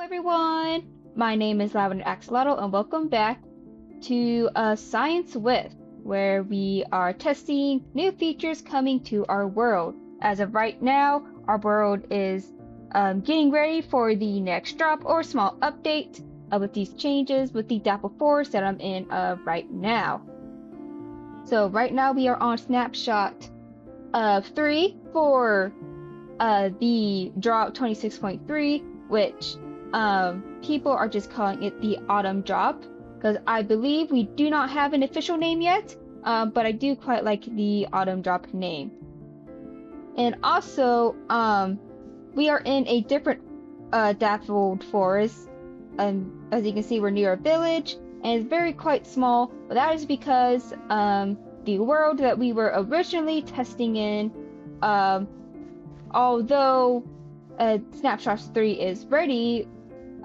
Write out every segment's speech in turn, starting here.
everyone, my name is Lavender Axolotl and welcome back to Science With, where we are testing new features coming to our world. As of right now, our world is getting ready for the next drop or small update with these changes with the dappledforest that I'm in right now. So right now we are on Snapshot 3 for the drop 26.3, which people are just calling it the autumn drop, because I believe we do not have an official name yet, but I do quite like the autumn drop name. And also, we are in a different dappledforest, and as you can see, we're near a village, and it's very quite small, but that is because the world that we were originally testing in, although Snapshots 3 is ready,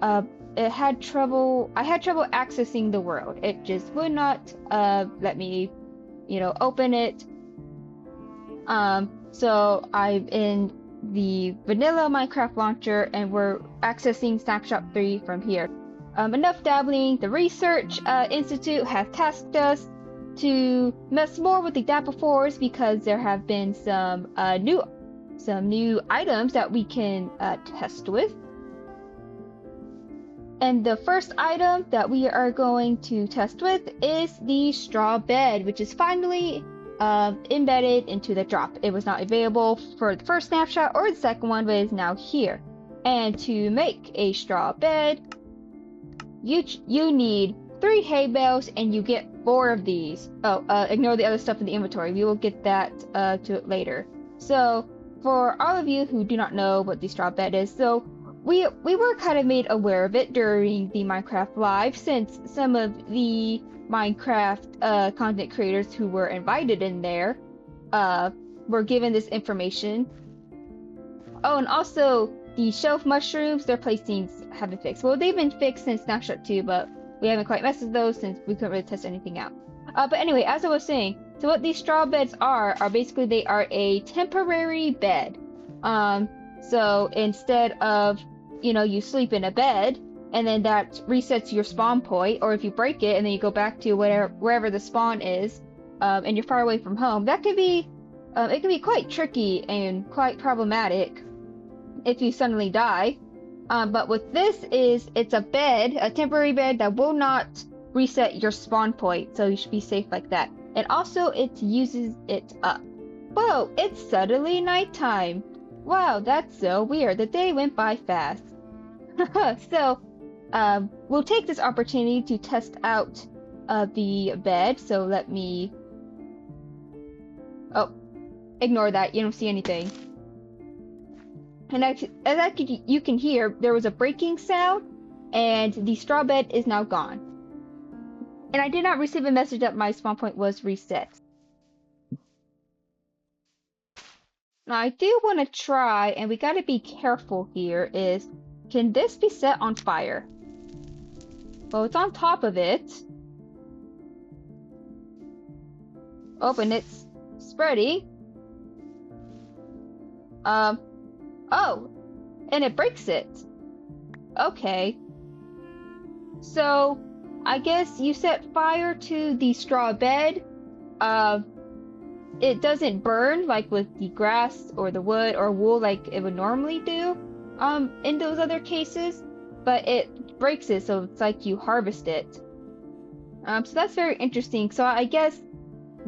I had trouble accessing the world. It just would not let me, open it. So I'm in the vanilla Minecraft launcher, and we're accessing Snapshot 3 from here. Enough dabbling. The Research Institute has tasked us to mess more with the dappledforest because there have been some new items that we can test with. And the first item that we are going to test with is the straw bed, which is finally embedded into the drop. It was not available for the first snapshot or the second one, but is now here. And to make a straw bed, you need 3 hay bales, and you get 4 of these. Ignore the other stuff in the inventory. We will get that to it later. So for all of you who do not know what the straw bed is, so we were kind of made aware of it during the Minecraft Live, since some of the Minecraft content creators who were invited in there were given this information. Oh, and also the shelf mushrooms, their placings have been fixed. Well, they've been fixed since Snapshot 2, but we haven't quite messed with those since we couldn't really test anything out. But anyway, as I was saying, so what these straw beds are basically they are a temporary bed. So instead of, you sleep in a bed and then that resets your spawn point, or if you break it and then you go back to wherever the spawn is, and you're far away from home, that could be, it can be quite tricky and quite problematic if you suddenly die. But with this it's a bed, a temporary bed that will not reset your spawn point, so you should be safe like that. And also it uses it up. Whoa, it's suddenly nighttime. Wow, that's so weird. The day went by fast. So, we'll take this opportunity to test out the bed. So let me... Oh, ignore that. You don't see anything. And as you can hear, there was a breaking sound, and the straw bed is now gone. And I did not receive a message that my spawn point was reset. Now I do want to try, and we got to be careful here, can this be set on fire? Well, it's on top of it. Oh, and it's spreading. Oh, and it breaks it. Okay. So, I guess you set fire to the straw bed. It doesn't burn like with the grass or the wood or wool like it would normally do in those other cases, but it breaks it, so it's like you harvest it. So that's very interesting. So I guess,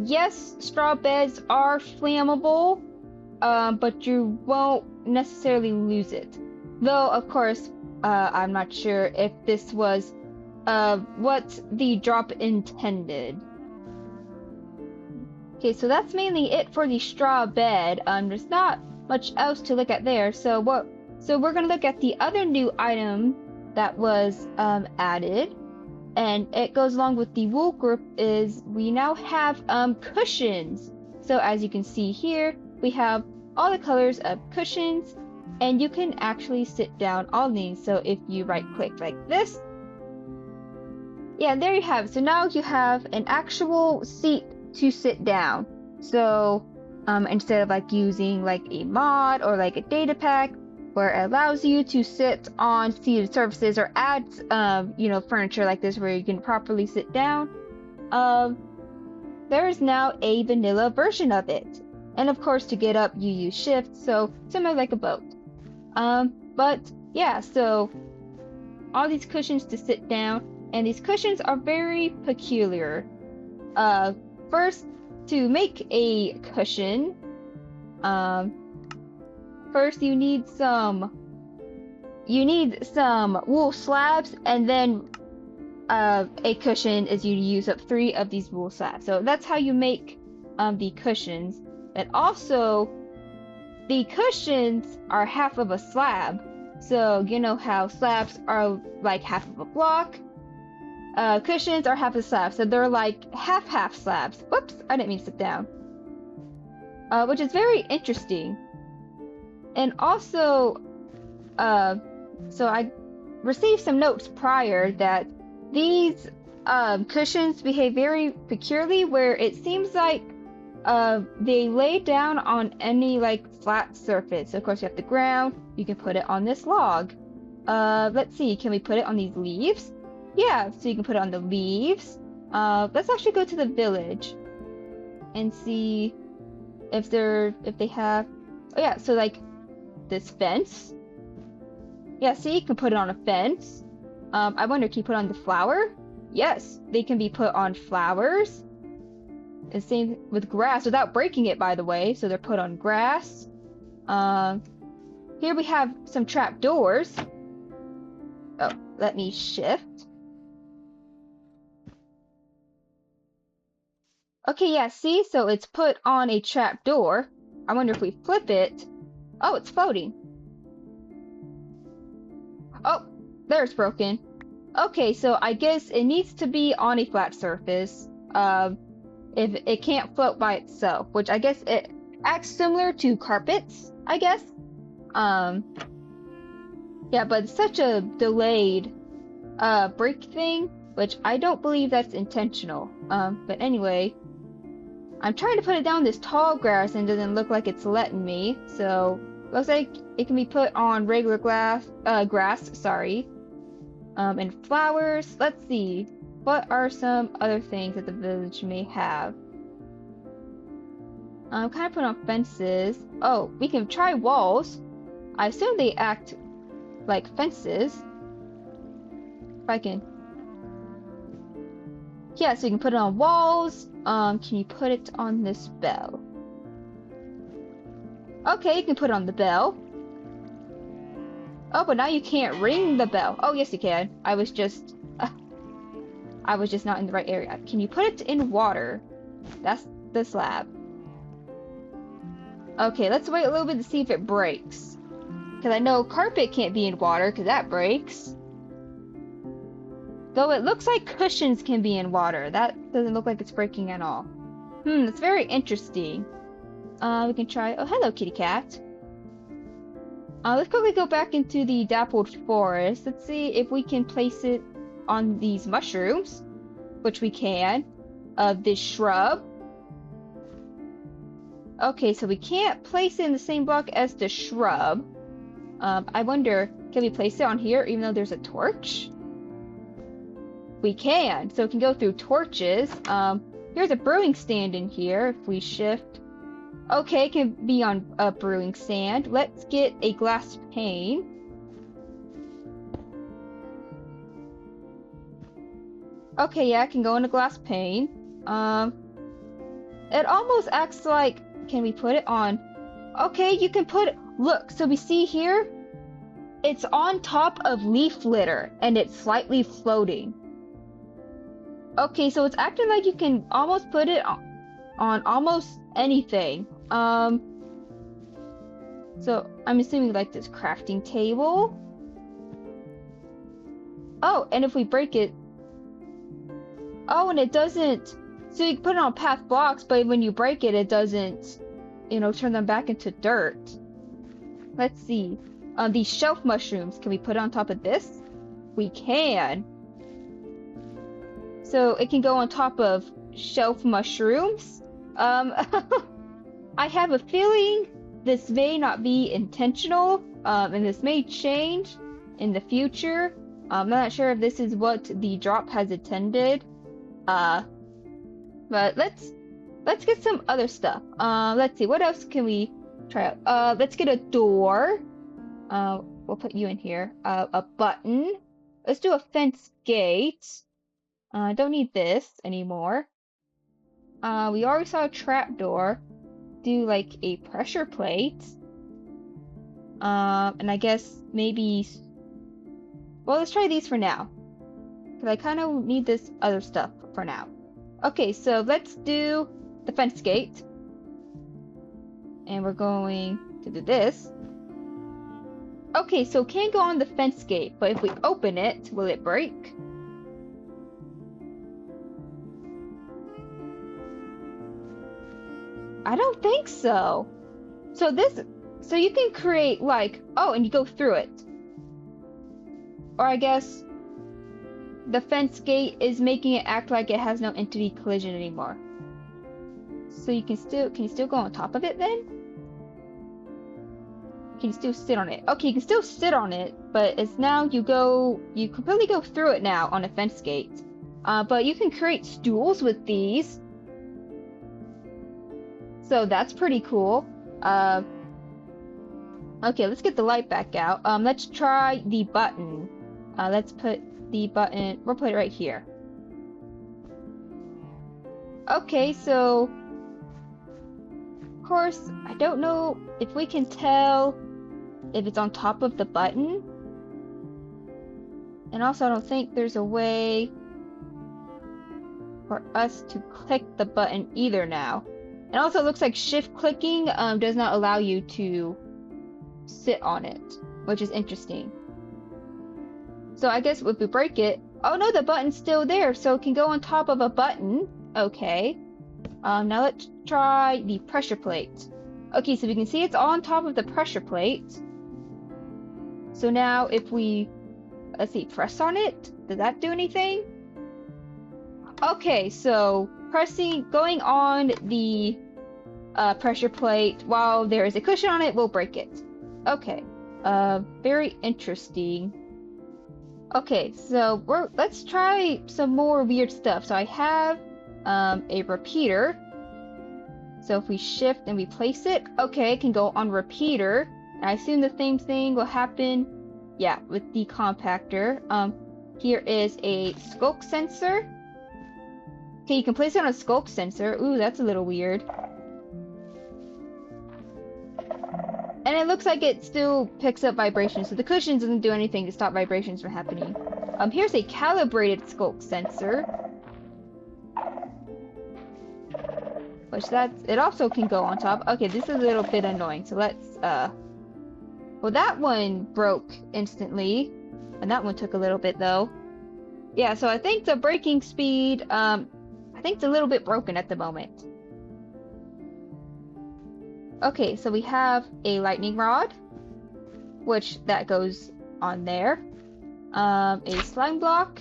yes, straw beds are flammable, but you won't necessarily lose it. Though, of course, I'm not sure if this was what the drop intended. Okay, so that's mainly it for the straw bed. There's not much else to look at there. So we're gonna look at the other new item that was added, and it goes along with the wool group. Is we now have cushions. So as you can see here, we have all the colors of cushions, and you can actually sit down on these. So if you right click like this, yeah, there you have it. So now you have an actual seat to sit down. So instead of like using like a mod or like a data pack, where it allows you to sit on seated surfaces or add, furniture like this where you can properly sit down. There is now a vanilla version of it. And of course, to get up, you use shift, so similar like a boat. But yeah, so all these cushions to sit down, and these cushions are very peculiar. First, to make a cushion, first you need some wool slabs, and then a cushion is you use up 3 of these wool slabs. So that's how you make the cushions. And also, the cushions are half of a slab. So you know how slabs are like half of a block? Cushions are half a slab, so they're like half slabs. Whoops, I didn't mean to sit down. Which is very interesting. And also, so I received some notes prior that these cushions behave very peculiarly, where it seems like they lay down on any like flat surface. So of course you have the ground, you can put it on this log. Let's see, can we put it on these leaves? Yeah, so you can put it on the leaves. Let's actually go to the village and see if they have, oh yeah, so like this fence. Yeah, see, you can put it on a fence. I wonder, can you put on the flower? Yes, they can be put on flowers. And same with grass, without breaking it, by the way. So they're put on grass. Here we have some trap doors. Oh, let me shift. Okay, yeah, see? So it's put on a trap door. I wonder if we flip it. Oh, it's floating. Oh, there it's broken. Okay, so I guess it needs to be on a flat surface. If it can't float by itself, which I guess it acts similar to carpets, I guess. Yeah, but it's such a delayed break thing, which I don't believe that's intentional. But anyway, I'm trying to put it down this tall grass and it doesn't look like it's letting me. So looks like it can be put on regular grass, and flowers. Let's see. What are some other things that the village may have? Kind of put on fences. Oh, we can try walls. I assume they act like fences. If I can. Yeah, so you can put it on walls. Can you put it on this bell? Okay, you can put it on the bell. Oh, but now you can't ring the bell. Oh, yes, you can. I was just not in the right area. Can you put it in water? That's the slab. Okay, let's wait a little bit to see if it breaks. Because I know carpet can't be in water because that breaks. Though it looks like cushions can be in water. That doesn't look like it's breaking at all. That's very interesting. We can try... Oh, hello, kitty cat. Let's quickly go back into the dappled forest. Let's see if we can place it on these mushrooms, which we can, this shrub. Okay, so we can't place it in the same block as the shrub. I wonder, can we place it on here even though there's a torch? We can, so it can go through torches. Here's a brewing stand in here if we shift. Okay, it can be on a brewing stand. Let's get a glass pane. Okay, yeah, it can go in a glass pane. It almost acts like, can we put it on? Okay, you can put it, look, so we see here, it's on top of leaf litter, and it's slightly floating. Okay, so it's acting like you can almost put it on almost anything. So I'm assuming like this crafting table. Oh, and if we break it, oh, and it doesn't, so you can put it on path blocks, but when you break it, it doesn't, turn them back into dirt. Let's see. These shelf mushrooms, can we put it on top of this? We can. So it can go on top of shelf mushrooms. I have a feeling this may not be intentional, and this may change in the future. I'm not sure if this is what the drop has intended. But let's get some other stuff. Let's see, what else can we try out? Let's get a door. We'll put you in here. A button. Let's do a fence gate. Don't need this anymore. We already saw a trapdoor. Do like a pressure plate. And I guess maybe. Well, let's try these for now. Because I kind of need this other stuff for now. Okay, so let's do the fence gate. And we're going to do this. Okay, so it can't go on the fence gate, but if we open it, will it break? I don't think so. So you can create like, oh, and you go through it. Or I guess the fence gate is making it act like it has no entity collision anymore. So you can you still go on top of it then? Can you still sit on it? Okay, you can still sit on it, but it's now you completely go through it now on a fence gate. But you can create stools with these. So that's pretty cool. Okay, let's get the light back out. Let's try the button. Let's put the button, we'll put it right here. Okay, so of course, I don't know if we can tell if it's on top of the button. And also I don't think there's a way for us to click the button either now. And also it looks like shift clicking does not allow you to sit on it, which is interesting. So I guess if we break it, oh no, the button's still there, so it can go on top of a button. Okay. Now let's try the pressure plate. Okay, so we can see it's on top of the pressure plate. So now if we, let's see, press on it, does that do anything? Okay, so going on the pressure plate while there is a cushion on it will break it. Okay, very interesting. Okay, so let's try some more weird stuff. So I have a repeater. So if we shift and we place it, okay, it can go on repeater. And I assume the same thing will happen, yeah, with the compactor. Here is a skulk sensor. Okay, you can place it on a skulk sensor. Ooh, that's a little weird. And it looks like it still picks up vibrations, so the cushion doesn't do anything to stop vibrations from happening. Here's a calibrated skulk sensor. Which it also can go on top. Okay, this is a little bit annoying, so let's, well, that one broke instantly, and that one took a little bit, though. Yeah, so I think the breaking speed, I think it's a little bit broken at the moment. Okay, so we have a lightning rod, which that goes on there. A slime block,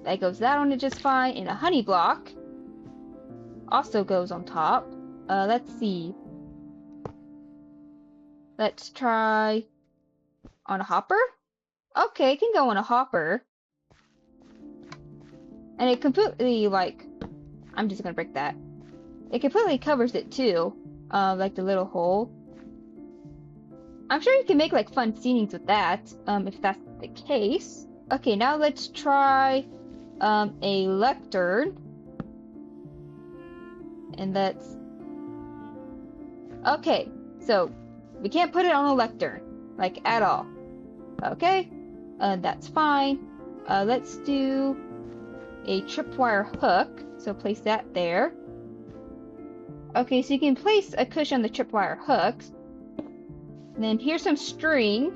that goes that on it just fine, and a honey block also goes on top. Let's see. Let's try on a hopper. Okay, it can go on a hopper. And it completely, like, I'm just gonna break that. It completely covers it too, like the little hole. I'm sure you can make like fun scenings with that, if that's the case. Okay, now let's try a lectern. And that's... Okay, so we can't put it on a lectern, like at all. Okay, that's fine. Let's do a tripwire hook, so place that there. Okay, so you can place a cushion on the tripwire hooks. And then here's some string.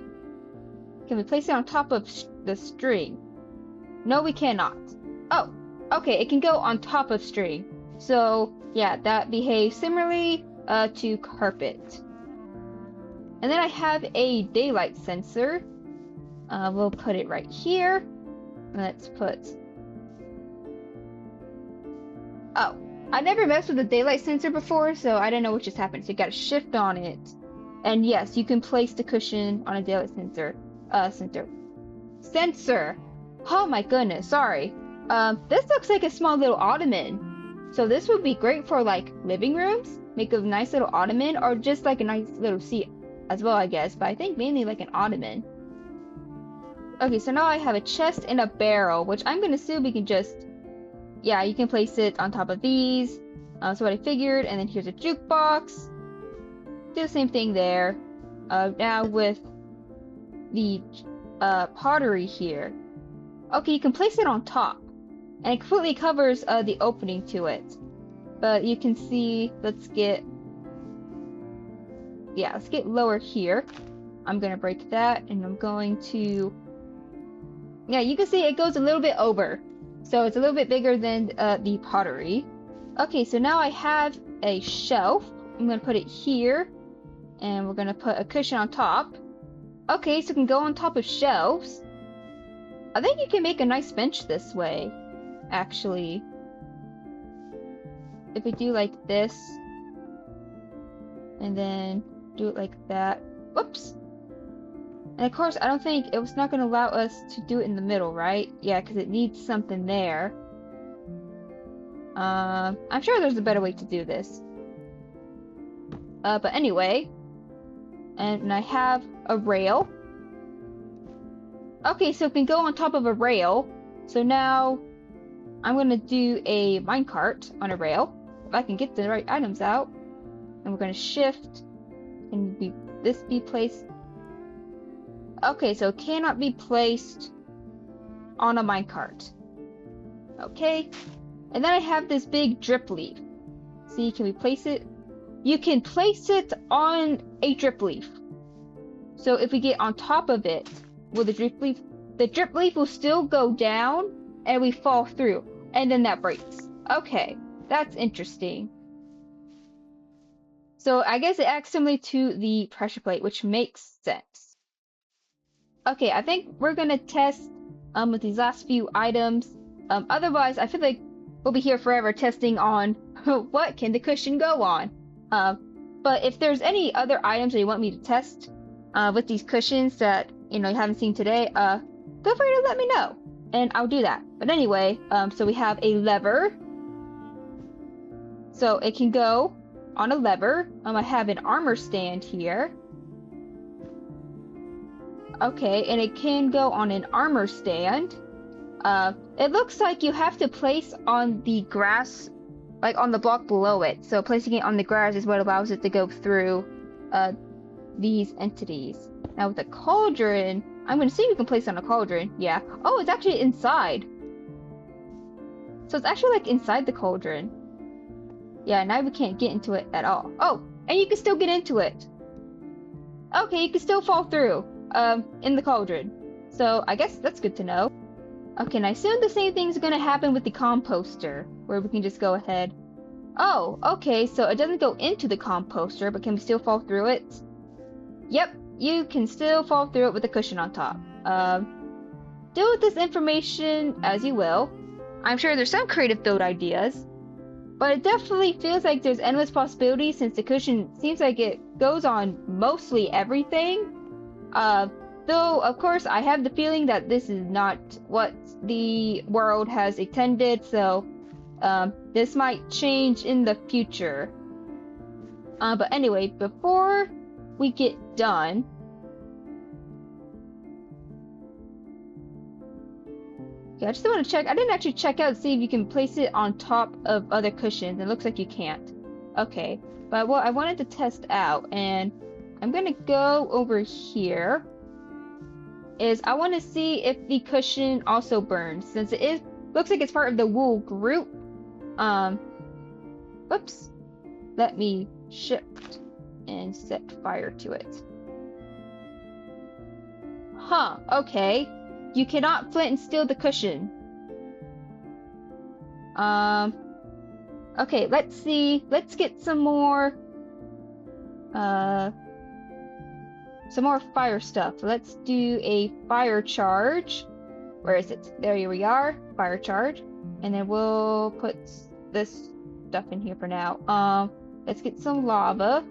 Can we place it on top of the string? No, we cannot. Oh, okay, it can go on top of string. So, yeah, that behaves similarly to carpet. And then I have a daylight sensor. We'll put it right here. Let's put... Oh, I never messed with the daylight sensor before, so I didn't know what just happened. So you gotta shift on it. And yes, you can place the cushion on a daylight sensor. Oh my goodness, sorry. This looks like a small little ottoman. So this would be great for like living rooms. Make a nice little ottoman, or just like a nice little seat as well, I guess. But I think mainly like an ottoman. Okay, so now I have a chest and a barrel, which I'm gonna assume we can just, yeah, you can place it on top of these. So what I figured, and then here's a jukebox. Do the same thing there. Now with the pottery here. Okay, you can place it on top, and it completely covers the opening to it. But you can see, let's get lower here. I'm gonna break that, and I'm going to, yeah, you can see it goes a little bit over. So it's a little bit bigger than the pottery. Okay, so now I have a shelf. I'm gonna put it here, and we're gonna put a cushion on top. Okay, so it can go on top of shelves. I think you can make a nice bench this way, actually. If we do like this, and then do it like that. Whoops! And of course, I don't think it was not going to allow us to do it in the middle, right? Yeah, because it needs something there. I'm sure there's a better way to do this. But anyway, and I have a rail. Okay, so it can go on top of a rail. So now I'm gonna do a minecart on a rail. If I can get the right items out. And we're gonna shift and this be placed. Okay, so it cannot be placed on a minecart. Okay. And then I have this big drip leaf. See, can we place it? You can place it on a drip leaf. So if we get on top of it with the drip leaf will still go down and we fall through. And then that breaks. Okay, that's interesting. So I guess it acts similar to the pressure plate, which makes sense. Okay, I think we're gonna test with these last few items. Otherwise, I feel like we'll be here forever testing on what can the cushion go on. But if there's any other items that you want me to test with these cushions that you haven't seen today, feel free to let me know, and I'll do that. But anyway, so we have a lever, so it can go on a lever. I have an armor stand here. Okay, and it can go on an armor stand. It looks like you have to place on the grass, like on the block below it. So placing it on the grass is what allows it to go through these entities. Now with the cauldron, I'm going to see if we can place it on a cauldron. Yeah. Oh, it's actually inside. So it's actually like inside the cauldron. Yeah, now we can't get into it at all. Oh, and you can still get into it. Okay, you can still fall through in the cauldron. So I guess that's good to know. Okay, and I assume the same thing's going to happen with the composter, where we can just go ahead. Oh, okay, so it doesn't go into the composter, but can we still fall through it? Yep, you can still fall through it with a cushion on top. Deal with this information as you will. I'm sure there's some creative build ideas, but it definitely feels like there's endless possibilities since the cushion seems like it goes on mostly everything. Though, of course, I have the feeling that this is not what the world has intended, so this might change in the future. But anyway, before we get done, yeah, I just want to check. I didn't actually check out to see if you can place it on top of other cushions. It looks like you can't. Okay, but what I wanted to test out, and I'm gonna go over here, is I want to see if the cushion also burns, since it looks like it's part of the wool group. Whoops. Let me shift and set fire to it. Huh, okay. You cannot flint and steel the cushion. Okay, let's see. Let's get some more fire stuff. Let's do a fire charge. Where is it? There we are. Fire charge. And then we'll put this stuff in here for now. Let's get some lava.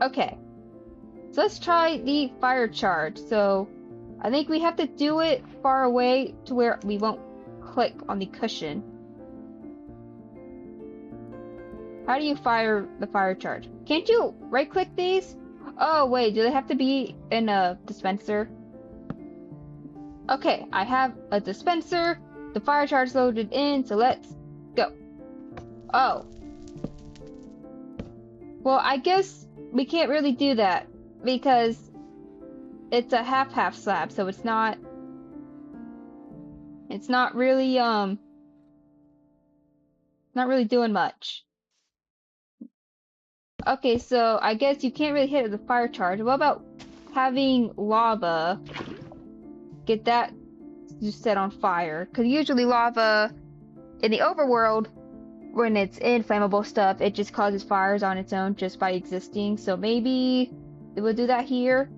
Okay. So let's try the fire charge. So I think we have to do it far away to where we won't click on the cushion. How do you fire the fire charge? Can't you right click these? Oh wait, do they have to be in a dispenser? Okay, I have a dispenser. The fire charge loaded in, so let's go. Oh. Well, I guess we can't really do that because it's a half slab, so it's not really not really doing much. Okay, so I guess you can't really hit it with a fire charge. What about having lava? Get that just set on fire. Because usually lava in the overworld, when it's in flammable stuff, it just causes fires on its own just by existing. So maybe it will do that here.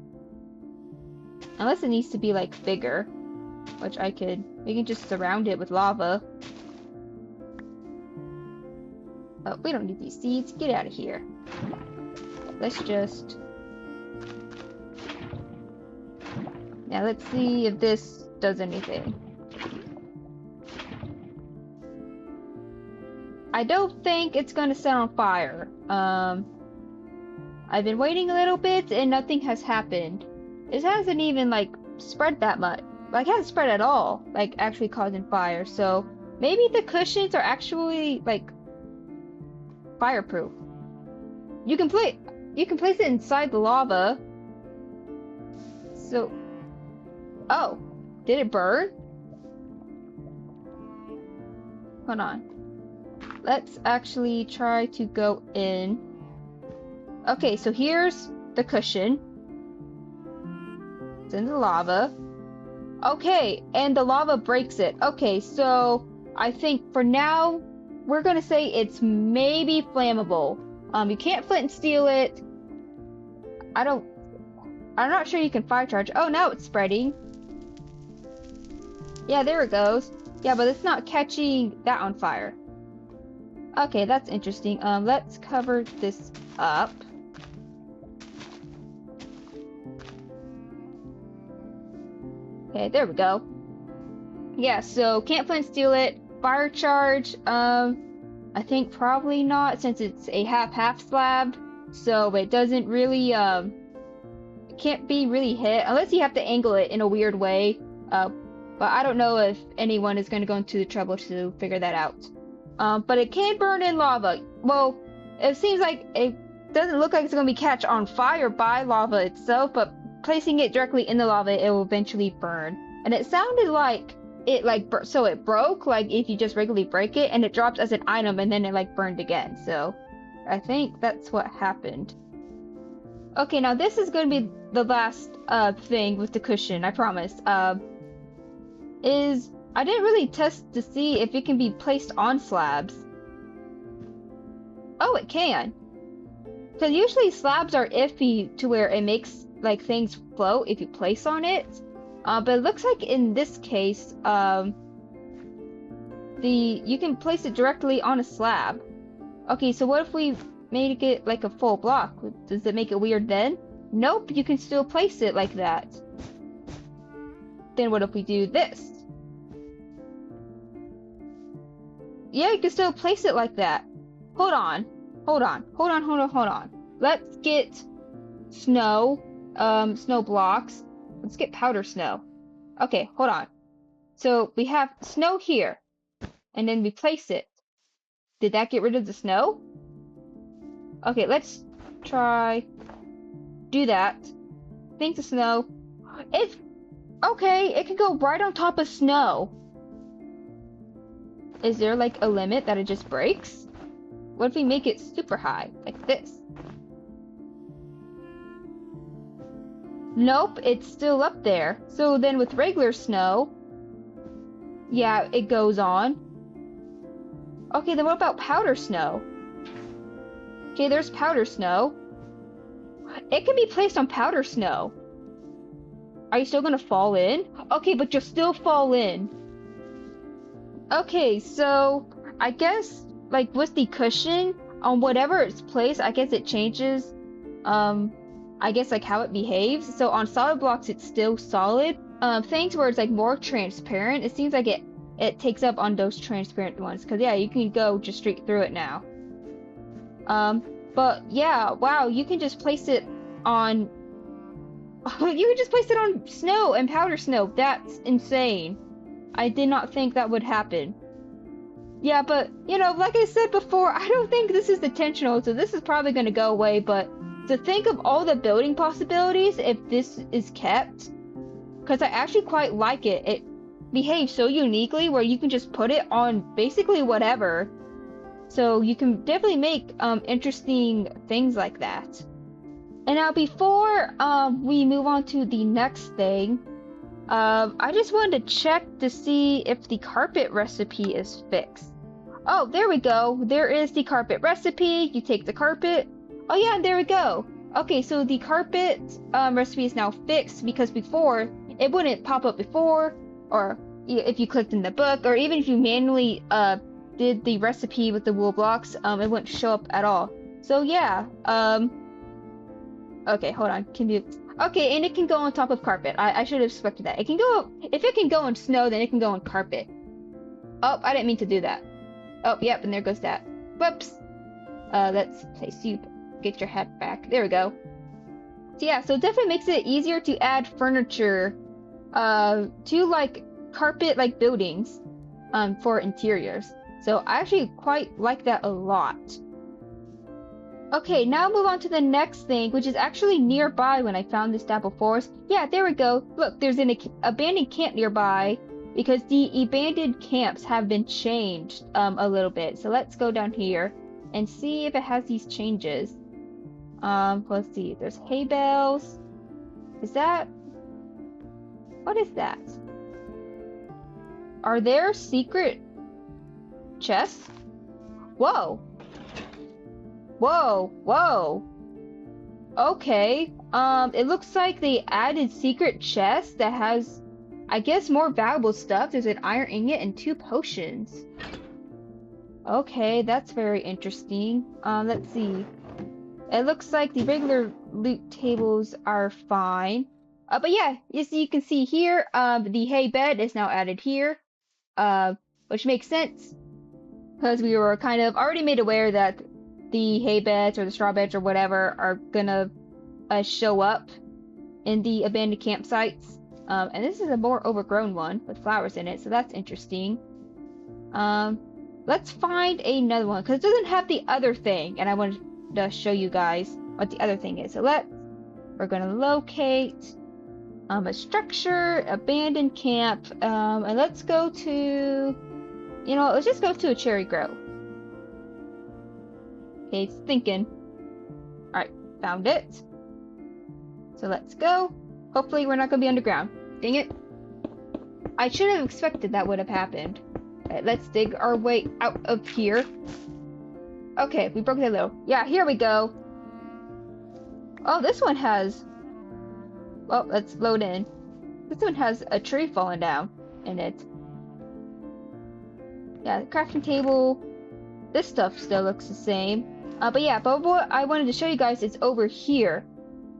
Unless it needs to be like bigger, which we can just surround it with lava. Oh, we don't need these seeds. Get out of here. Let's just... Now let's see if this does anything. I don't think it's gonna set on fire. I've been waiting a little bit and nothing has happened. It hasn't even like spread that much. Like, it hasn't spread at all, like actually causing fire. So maybe the cushions are actually like fireproof. You can place it inside the lava. So, oh, did it burn? Hold on. Let's actually try to go in. Okay, so here's the cushion. It's in the lava. Okay, and the lava breaks it. Okay, so I think for now, we're gonna say it's maybe flammable. You can't flint and steel it. I'm not sure you can fire charge. Oh, now it's spreading. Yeah, there it goes. Yeah, but it's not catching that on fire. Okay, that's interesting. Let's cover this up. Okay, there we go. Yeah, so can't flint and steel it. Fire charge, I think probably not, since it's a half slab, so it doesn't really, can't be really hit, unless you have to angle it in a weird way, but I don't know if anyone is going to go into the trouble to figure that out. But it can burn in lava. Well, it seems like it doesn't look like it's going to be catch on fire by lava itself, but placing it directly in the lava, it will eventually burn. And it sounded like it so it broke, like if you just regularly break it, and it drops as an item and then it like burned again. So I think that's what happened. Okay, now this is going to be the last thing with the cushion, I promise. Is I didn't really test to see if it can be placed on slabs. Oh, it can. Because usually slabs are iffy to where it makes like things float if you place on it. But it looks like in this case, you can place it directly on a slab. Okay, so what if we made it like a full block? Does it make it weird then? Nope, you can still place it like that. Then what if we do this? Yeah, you can still place it like that. Hold on. Let's get snow blocks. Let's get powder snow. Okay, hold on. So we have snow here, and then we place it. Did that get rid of the snow? Okay, let's try do that. Think the snow. It's okay, it can go right on top of snow. Is there like a limit that it just breaks? What if we make it super high, like this? Nope, it's still up there. So then with regular snow, yeah, it goes on. Okay, then what about powder snow? Okay, there's powder snow. It can be placed on powder snow. Are you still gonna fall in? Okay, but you'll still fall in. Okay, so I guess like with the cushion, on whatever it's placed, I guess it changes I guess like how it behaves. So on solid blocks, it's still solid. Things where it's like more transparent, it seems like it takes up on those transparent ones. Cause yeah, you can go just straight through it now. But yeah, wow, you can just place it on. You can just place it on snow and powder snow. That's insane. I did not think that would happen. Yeah, but you know, like I said before, I don't think this is intentional, so this is probably going to go away. But to think of all the building possibilities if this is kept, because I actually quite like it. It behaves so uniquely where you can just put it on basically whatever. So you can definitely make interesting things like that. And now before we move on to the next thing, I just wanted to check to see if the carpet recipe is fixed. Oh, there we go. There is the carpet recipe. You take the carpet. Oh yeah, there we go. Okay, so the carpet recipe is now fixed because before, it wouldn't pop up before, or if you clicked in the book, or even if you manually did the recipe with the wool blocks, it wouldn't show up at all. So yeah, okay, hold on. Okay, and it can go on top of carpet. I should have expected that. It can go, if it can go on snow, then it can go on carpet. Oh, I didn't mean to do that. Oh, yep, and there goes that. Whoops. Let's place you, get your head back. There we go. So yeah, so it definitely makes it easier to add furniture, to like carpet like buildings, for interiors. So I actually quite like that a lot. Okay, now move on to the next thing, which is actually nearby when I found this dappleforest. Yeah, there we go. Look, there's an abandoned camp nearby because the abandoned camps have been changed a little bit. So let's go down here and see if it has these changes. Let's see. There's hay bales. Is that? What is that? Are there secret chests? Whoa. Whoa, whoa. Okay. It looks like they added secret chests that has, I guess, more valuable stuff. There's an iron ingot and 2 potions. Okay, that's very interesting. Let's see. It looks like the regular loot tables are fine. But yeah, as you can see here, the hay bed is now added here. Which makes sense. Because we were kind of already made aware that the hay beds or the straw beds or whatever are gonna show up in the abandoned campsites. And this is a more overgrown one with flowers in it, so that's interesting. Let's find another one because it doesn't have the other thing, and I wanted to show you guys what the other thing is. So we're gonna locate a structure, abandoned camp, and let's go to, let's just go to a cherry grove. Okay, it's thinking. Alright, found it. So let's go. Hopefully we're not going to be underground. Dang it. I should have expected that would have happened. Alright, let's dig our way out of here. Okay, we broke that little. Yeah, here we go. Oh, this one has... Well, let's load in. This one has a tree falling down in it. Yeah, the crafting table. This stuff still looks the same. But what I wanted to show you guys is over here.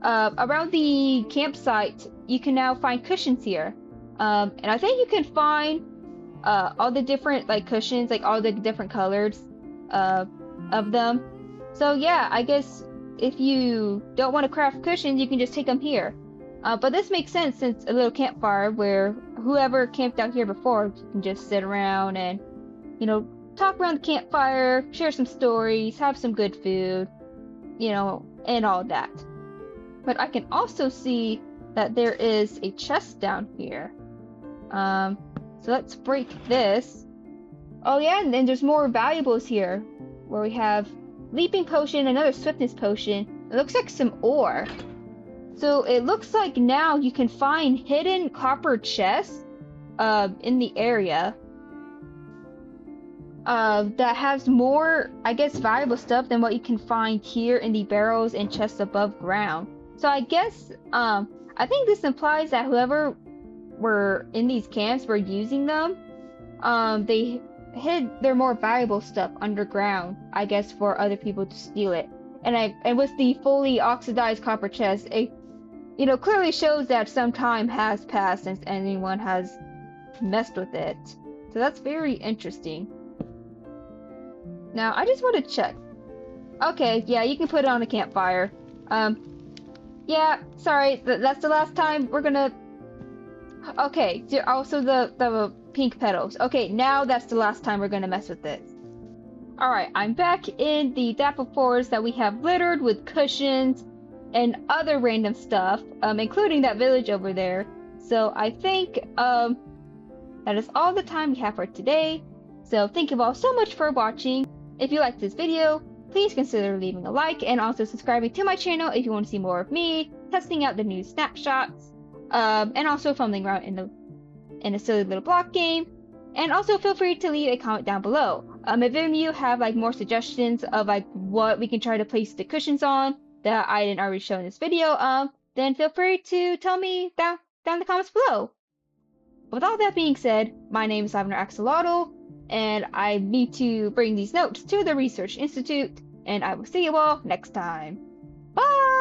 Around the campsite, you can now find cushions here. And I think you can find all the different cushions, all the different colors of them. So yeah, I guess if you don't want to craft cushions, you can just take them here. But this makes sense since a little campfire where whoever camped out here before can just sit around and, talk around the campfire, share some stories, have some good food, and all that. But I can also see that there is a chest down here. So let's break this. Oh yeah, and then there's more valuables here, where we have leaping potion, another swiftness potion. It looks like some ore. So it looks like now you can find hidden copper chests in the area. That has more, I guess, valuable stuff than what you can find here in the barrels and chests above ground. So I guess, I think this implies that whoever were in these camps were using them. They hid their more valuable stuff underground, I guess, for other people to steal it. and with the fully oxidized copper chest, it clearly shows that some time has passed since anyone has messed with it. So that's very interesting. Now I just want to check. Okay, yeah, you can put it on a campfire. Yeah, sorry, that's the last time we're gonna. Okay, also the pink petals. Okay, now that's the last time we're gonna mess with this. Alright, I'm back in the dappledforest that we have littered with cushions and other random stuff, including that village over there. So I think that is all the time we have for today. So thank you all so much for watching. If you liked this video, please consider leaving a like and also subscribing to my channel if you want to see more of me testing out the new snapshots, and also fumbling around in a silly little block game. And also feel free to leave a comment down below. If any of you have like more suggestions of like what we can try to place the cushions on that I didn't already show in this video, then feel free to tell me down in the comments below. With all that being said, my name is Lavender Axolotl, and I need to bring these notes to the Research Institute, and I will see you all next time. Bye!